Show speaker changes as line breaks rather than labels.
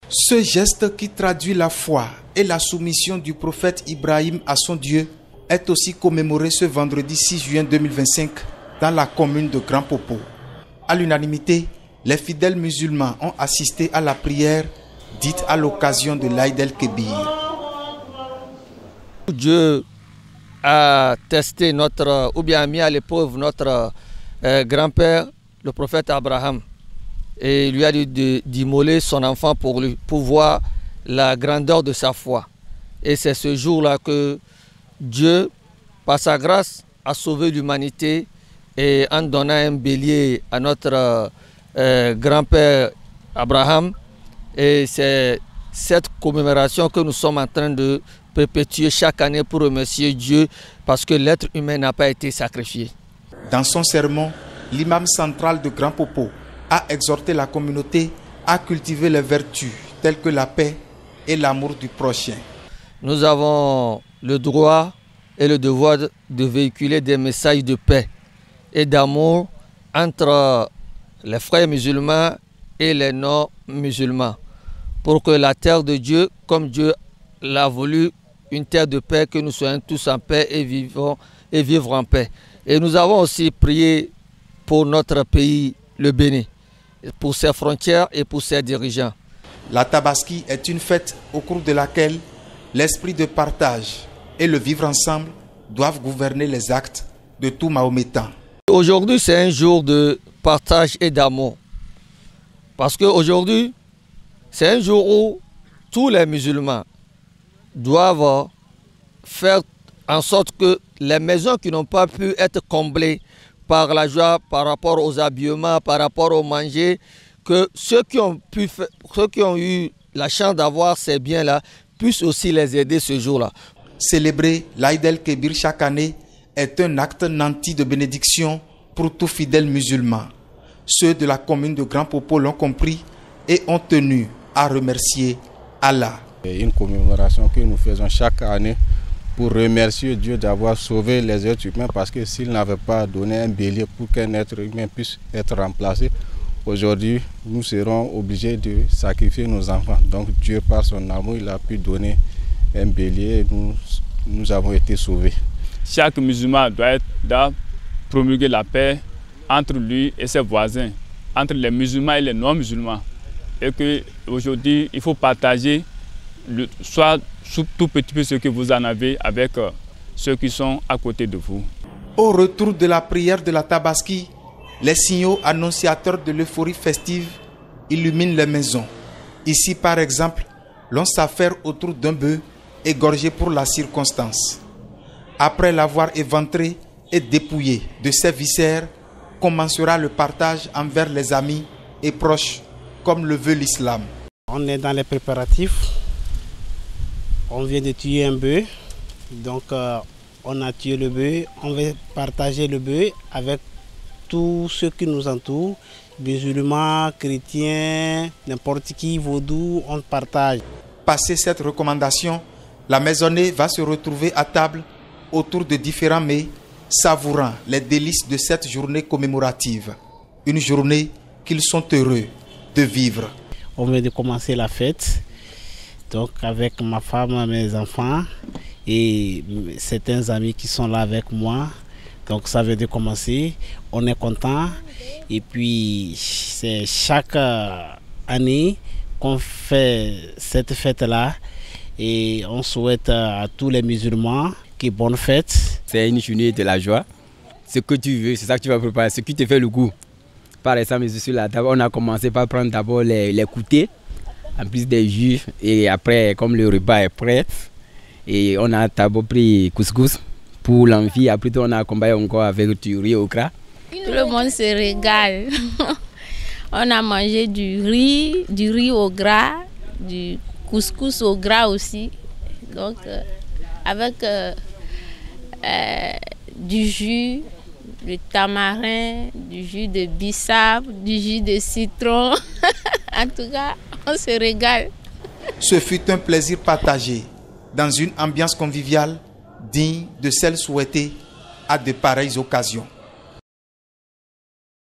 Ce geste qui traduit la foi et la soumission du prophète Ibrahim à son Dieu est aussi commémoré ce vendredi 6 juin 2025 dans la commune de Grand Popo. À l'unanimité, les fidèles musulmans ont assisté à la prière dite à l'occasion de l'Aïd el-Kébir.
Dieu a testé ou bien mis à l'épreuve notre grand-père, le prophète Abraham, et il lui a dit d'immoler son enfant pour voir la grandeur de sa foi. Et c'est ce jour-là que Dieu, par sa grâce, a sauvé l'humanité et en donnant un bélier à notre grand-père Abraham. Et c'est cette commémoration que nous sommes en train de perpétuer chaque année pour remercier Dieu parce que l'être humain n'a pas été sacrifié.
Dans son sermon, l'imam central de Grand Popo a exhorté la communauté à cultiver les vertus telles que la paix et l'amour du prochain.
Nous avons le droit et le devoir de véhiculer des messages de paix et d'amour entre les frères musulmans et les non-musulmans pour que la terre de Dieu, comme Dieu l'a voulu, une terre de paix, que nous soyons tous en paix et vivre en paix. Et nous avons aussi prié pour notre pays, le Bénin, pour ses frontières et pour ses dirigeants.
La Tabaski est une fête au cours de laquelle l'esprit de partage et le vivre ensemble doivent gouverner les actes de tout Mahométan.
Aujourd'hui, c'est un jour de partage et d'amour. Parce qu'aujourd'hui, c'est un jour où tous les musulmans doivent faire en sorte que les maisons qui n'ont pas pu être comblées par la joie, par rapport aux habillements, par rapport au manger, que ceux qui ont eu la chance d'avoir ces biens-là puissent aussi les aider ce jour-là.
Célébrer l'Aïd el-Kébir chaque année est un acte nanti de bénédiction pour tout fidèle musulman. Ceux de la commune de Grand Popo l'ont compris et ont tenu à remercier Allah.
Une commémoration que nous faisons chaque année pour remercier Dieu d'avoir sauvé les êtres humains parce que s'il n'avait pas donné un bélier pour qu'un être humain puisse être remplacé, aujourd'hui nous serons obligés de sacrifier nos enfants. Donc Dieu par son amour il a pu donner un bélier et nous avons été sauvés.
Chaque musulman doit promulguer la paix entre lui et ses voisins, entre les musulmans et les non-musulmans. Et qu'aujourd'hui il faut partager soit tout petit peu ce que vous en avez avec ceux qui sont à côté de vous.
Au retour de la prière de la Tabaski, les signaux annonciateurs de l'euphorie festive illuminent les maisons. Ici par exemple, l'on s'affaire autour d'un bœuf égorgé pour la circonstance. Après l'avoir éventré et dépouillé de ses viscères, commencera le partage envers les amis et proches, comme le veut l'islam.
On est dans les préparatifs. On vient de tuer un bœuf, donc on a tué le bœuf, on va partager le bœuf avec tous ceux qui nous entourent, musulmans, chrétiens, n'importe qui, vaudou, on partage.
Passé cette recommandation, la maisonnée va se retrouver à table autour de différents mets, savourant les délices de cette journée commémorative. Une journée qu'ils sont heureux de vivre.
On vient de commencer la fête. Donc avec ma femme, mes enfants et certains amis qui sont là avec moi. Donc ça vient de commencer. On est content. Et puis c'est chaque année qu'on fait cette fête-là. Et on souhaite à tous les musulmans que bonne fête.
C'est une journée de la joie. Ce que tu veux, c'est ça que tu vas préparer. Ce qui te fait le goût. Par exemple, sur la table, on a commencé par prendre d'abord les goûters. En plus des jus, et après, comme le repas est prêt, et on a d'abord pris couscous pour l'envie. Après, on a accompagné encore avec du riz au gras.
Tout le monde se régale. On a mangé du riz au gras, du couscous au gras aussi. Donc, avec du jus de tamarin, du jus de bissap, du jus de citron. En tout cas, on se régale.
Ce fut un plaisir partagé dans une ambiance conviviale digne de celle souhaitée à de pareilles occasions.